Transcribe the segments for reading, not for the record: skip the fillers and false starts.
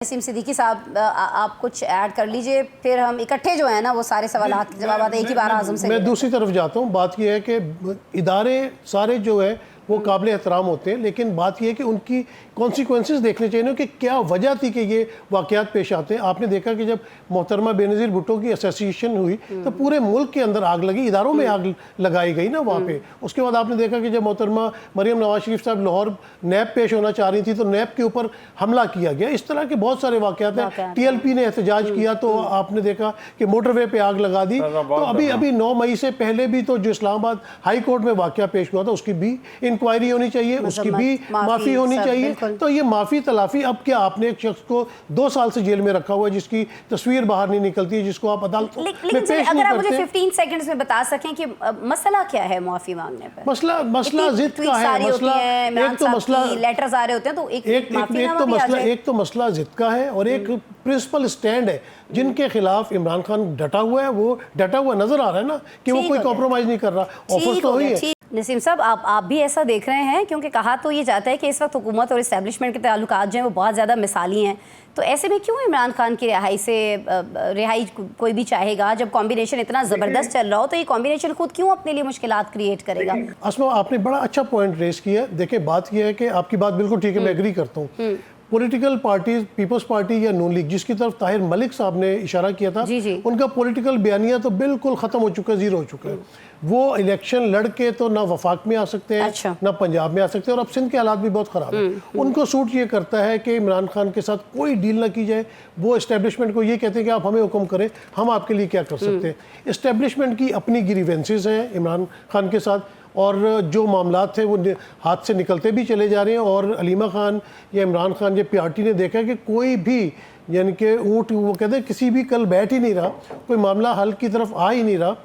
नसीम सिद्दीकी साहब आप कुछ ऐड कर लीजिए, फिर हम इकट्ठे जो है ना वो सारे सवालात के जवाब एक ही बार आज़म से। मैं दूसरी तरफ जाता हूँ। बात यह है कि इदारे सारे जो है वो काबिल एहतराम होते हैं, लेकिन बात यह है कि उनकी कॉन्सिक्वेंसेस देखने चाहिए ना कि क्या वजह थी कि ये वाक़यात पेश आते हैं। आपने देखा कि जब मोहतरमा बेनज़ीर भुट्टो की एसोसिएशन हुई तो पूरे मुल्क के अंदर आग लगी, इदारों में आग लगाई गई ना वहाँ पे। उसके बाद आपने देखा कि जब मोहतरमा मरियम नवाज शरीफ साहब लाहौर नैब पेश होना चाह रही थी तो नैब के ऊपर हमला किया गया। इस तरह के बहुत सारे वाक़यात हैं। TLP ने एहतजाज किया तो आपने देखा कि मोटरवे पे आग लगा दी। तो अभी 9 मई से पहले भी तो जो इस्लामाबाद हाई कोर्ट में वाक़या पेश हुआ था उसकी भी इंक्वायरी होनी चाहिए, उसकी भी माफ़ी होनी चाहिए। तो ये माफ़ी तलाफ़ी, अब क्या आपने एक शख्स को 2 साल से जेल में रखा हुआ है जिसकी तस्वीर बाहर नहीं निकलती है, जिसको आप अदालत में पेश नहीं करते। अगर आप मुझे 15 सेकंड्स में बता सकें कि मसला क्या है माफ़ी मांगने पर? मसला जिद का है। मसला एक तो मसला लेटर्स आ रहे होते हैं तो एक तो मसला जिद का है और एक प्रिंसिपल स्टैंड है जिनके खिलाफ इमरान खान डटा हुआ है। वो डटा हुआ नजर आ रहा है ना कि वो कोई कॉम्प्रोमाइज नहीं कर रहा। ऑफर्स तो हुई है। नसीम साहब आप भी ऐसा देख रहे हैं, क्योंकि कहा तो ये जाता है कि इस वक्त हुकूमत और इस्टेब्लिशमेंट के ताल्लुकात जो हैं वो बहुत ज़्यादा मिसाली हैं, तो ऐसे में क्यों इमरान खान की रिहाई कोई भी चाहेगा? जब कॉम्बिनेशन इतना ज़बरदस्त चल रहा हो तो ये कॉम्बिनेशन खुद क्यों अपने लिए मुश्किलात क्रिएट करेगा? अस्मा, आपने बड़ा अच्छा पॉइंट रेस किया। देखिए बात यह है कि आपकी बात बिल्कुल ठीक है, मैं एग्री करता हूँ। पॉलिटिकल पार्टीज, पीपल्स पार्टी या नून लीग, जिसकी तरफ ताहिर मलिक साहब ने इशारा किया था, उनका पॉलिटिकल बयानिया तो बिल्कुल ख़त्म हो चुका है, ज़ीरो हो चुका है। वो इलेक्शन लड़के तो ना वफाक में आ सकते हैं, ना पंजाब में आ सकते हैं, और अब सिंध के हालात भी बहुत ख़राब हैं। उनको सूट ये करता है कि इमरान खान के साथ कोई डील ना की जाए। वो इस्टेब्लिशमेंट को ये कहते हैं कि आप हमें हुक्म करें, हम आपके लिए क्या कर सकते हैं। इस्टेब्लिशमेंट की अपनी ग्रीवेंसेस हैं इमरान खान के साथ, और जो मामलात थे वो हाथ से निकलते भी चले जा रहे हैं। और अलीमा खान या इमरान खान या PRT ने देखा कि कोई भी, यानी कि ऊँट, वो कहते हैं किसी भी कल बैठ ही नहीं रहा, कोई मामला हल की तरफ आ ही नहीं रहा।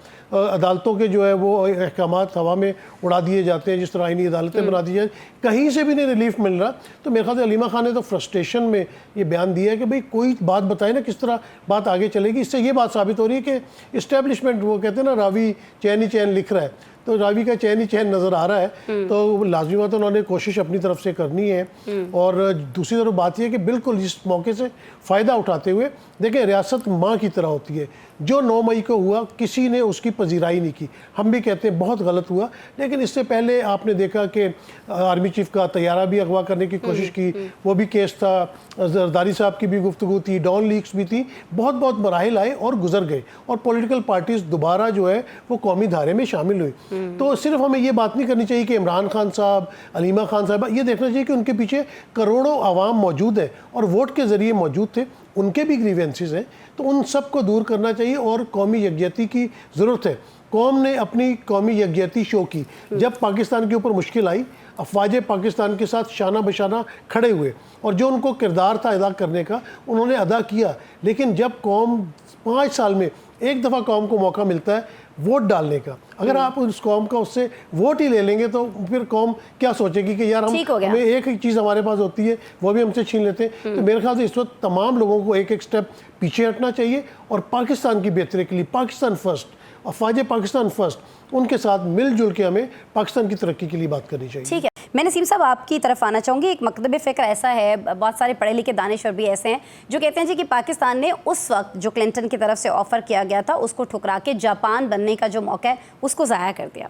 अदालतों के जो है वो अहकामात हवा में उड़ा दिए जाते हैं, जिस तरह आईनी अदालतें बना दी जाए, कहीं से भी नहीं रिलीफ मिल रहा। तो मेरे ख्याल से अलीमा खान ने तो फ्रस्ट्रेशन में ये बयान दिया है कि भाई कोई बात बताए ना किस तरह बात आगे चलेगी। इससे ये बात साबित हो रही है कि इस्टेब्लिशमेंट, वो कहते हैं ना रावी चैन ही चैन लिख रहा है, तो रावी का चैन ही चैन नज़र आ रहा है। तो लाजमी बात है उन्होंने कोशिश अपनी तरफ से करनी है। और दूसरी तरफ बात यह है कि बिल्कुल इस मौके से फ़ायदा उठाते हुए, देखिए रियासत माँ की तरह होती है। जो 9 मई को हुआ किसी ने उसकी पजीराई नहीं की, हम भी कहते हैं बहुत गलत हुआ। लेकिन इससे पहले आपने देखा कि आर्मी चीफ का तैयारा भी अगवा करने की कोशिश की, वो भी केस था। जरदारी साहब की भी गुफ्तगू थी, डॉन लीक्स भी थी। बहुत मराहिल आए और गुजर गए, और पॉलिटिकल पार्टीज दोबारा जो है वो कौमी धारे में शामिल हुई। तो सिर्फ हमें ये बात नहीं करनी चाहिए कि इमरान खान साहब, अलीमा खान साहब, ये देखना चाहिए कि उनके पीछे करोड़ों आवाम मौजूद है और वोट के ज़रिए मौजूद थे, उनके भी ग्रीवेंसेस हैं, तो उन सब को दूर करना चाहिए। और कौमी यकजहती की ज़रूरत है। कौम ने अपनी कौमी यकजहती शो की जब पाकिस्तान के ऊपर मुश्किल आई, अफवाज पाकिस्तान के साथ शाना बशाना खड़े हुए, और जो उनको किरदार था अदा करने का उन्होंने अदा किया। लेकिन जब कौम 5 साल में एक दफ़ा कौम को मौका मिलता है वोट डालने का, अगर आप उस कौम का उससे वोट ही ले लेंगे तो फिर कौम क्या सोचेगी कि यार हमें एक ही चीज़ हमारे पास होती है वो भी हमसे छीन लेते हैं। तो मेरे ख्याल से इस वक्त तमाम लोगों को एक स्टेप पीछे हटना चाहिए और पाकिस्तान की बेहतरी के लिए, पाकिस्तान फर्स्ट, अफवाज पाकिस्तान फर्स्ट, उनके साथ मिलजुल के हमें पाकिस्तान की तरक्की के लिए बात करनी चाहिए। ठीक है, मैं नसीम साहब आपकी तरफ आना चाहूँगी। एक मकतब फ़िक्र ऐसा है, बहुत सारे पढ़े लिखे दानिश्वर भी ऐसे हैं जो कहते हैं जी कि पाकिस्तान ने उस वक्त जो क्लिंटन की तरफ से ऑफ़र किया गया था उसको ठुकरा के जापान बनने का जो मौका है उसको ज़ाया कर दिया।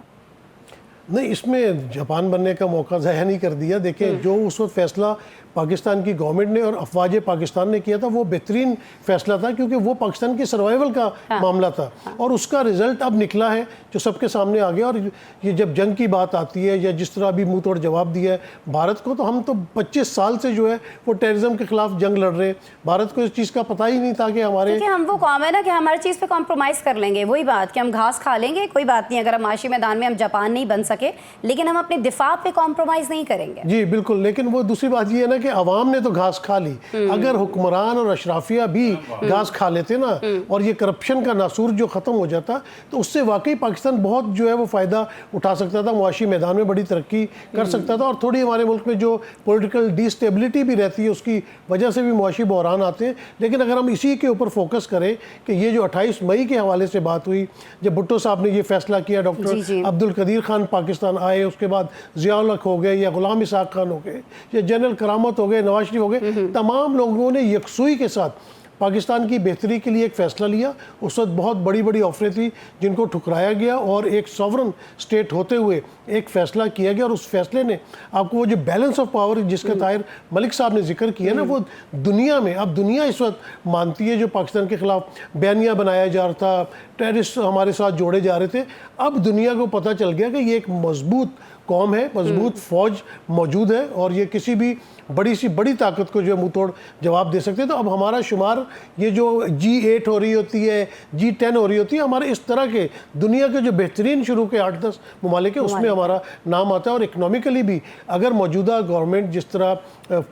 नहीं, इसमें जापान बनने का मौका ज़ाया नहीं कर दिया। देखिए जो उस वक्त फैसला पाकिस्तान की गवर्नमेंट ने और अफवाज पाकिस्तान ने किया था वो बेहतरीन फैसला था, क्योंकि वो पाकिस्तान के सर्वाइवल का मामला था। और उसका रिज़ल्ट अब निकला है जो सबके सामने आ गया। और ये जब जंग की बात आती है या जिस तरह अभी मुंह तोड़ जवाब दिया है भारत को, तो हम तो 25 साल से जो है वो टेररिज्म के खिलाफ जंग लड़ रहे हैं। भारत को इस चीज़ का पता ही नहीं था कि हमारे, हम वो कौम है ना कि हमारी चीज़ पे कॉम्प्रोमाइज़ कर लेंगे। वही बात कि हम घास खा लेंगे, कोई बात नहीं, अगर हम माशी मैदान में हम जापान नहीं बन सके, लेकिन हम अपने दिफा पे कॉम्प्रोमाइज़ नहीं करेंगे। जी बिल्कुल। लेकिन वो दूसरी बात ये है ना कि अवाम ने तो घास खा ली। अगर हुक्मरान और अशराफिया भी घास खा लेते ना और ये करप्शन का नासूर जो ख़त्म हो जाता, तो उससे वाकई पाकिस्तान बहुत जो है वो फ़ायदा उठा सकता था, मुआशी मैदान में बड़ी तरक्की कर सकता था। और थोड़ी हमारे मुल्क में जो पॉलिटिकल डिस्टेबिलिटी भी रहती है उसकी वजह से भी मुआशी बहरान आते हैं। लेकिन अगर हम इसी के ऊपर फोकस करें कि ये जो 28 मई के हवाले से बात हुई, जब भुट्टो साहब ने ये फैसला किया, डॉक्टर अब्दुल कदीर खान पाकिस्तान आए, उसके बाद ज़िया उल हक हो गए या गुलाम इसाक खान हो गए या जनरल करामत हुकूमत हो गए, नवाज शरीफ हो गए, तमाम लोगों ने यकसुई के साथ पाकिस्तान की बेहतरी के लिए एक फ़ैसला लिया। उस वक्त बहुत बड़ी बड़ी ऑफरें थी जिनको ठुकराया गया और एक सॉवरन स्टेट होते हुए एक फ़ैसला किया गया, और उस फैसले ने आपको वो जो बैलेंस ऑफ पावर जिसका ताहिर मलिक साहब ने जिक्र किया ना, वो दुनिया में अब दुनिया इस वक्त मानती है। जो पाकिस्तान के ख़िलाफ़ बयानिया बनाया जा रहा था, टेररिस्ट हमारे साथ जोड़े जा रहे थे, अब दुनिया को पता चल गया कि ये एक मजबूत कौम है, मजबूत फ़ौज मौजूद है और ये किसी भी बड़ी ताकत को जो है मुँह तोड़ जवाब दे सकते हैं। तो अब हमारा शुमार ये जो G8 हो रही होती है, G10 हो रही होती है, हमारे इस तरह के दुनिया के जो बेहतरीन शुरू के 8-10 ममालिक है उसमें हमारा नाम आता है। और इकनॉमिकली भी अगर मौजूदा गवर्नमेंट जिस तरह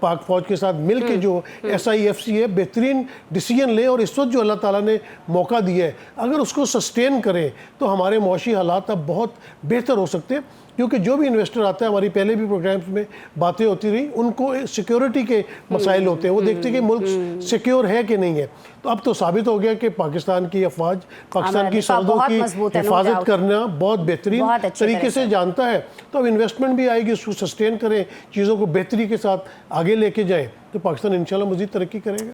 पाक फ़ौज के साथ मिल के जो SIFC है बेहतरीन डिसीजन ले, और इस वक्त जो अल्लाह ताला ने मौका दिया है अगर उसको सस्टेन करें तो हमारे मौशी हालात अब बहुत बेहतर हो सकते हैं। क्योंकि जो भी इन्वेस्टर आता है, हमारी पहले भी प्रोग्राम्स में बातें होती रही, उनको सिक्योरिटी के मसाइल होते हैं, वो देखते हैं कि मुल्क सिक्योर है कि नहीं है। तो अब तो साबित हो गया कि पाकिस्तान की अफवाज पाकिस्तान की सरहदों की हिफाजत करना बहुत बेहतरीन तरीके से जानता है। तो अब इन्वेस्टमेंट भी आएगी, उसको सस्टेन करें, चीज़ों को बेहतरी के साथ आगे लेके जाएँ, तो पाकिस्तान इंशाल्लाह मज़ीद तरक्की करेगा।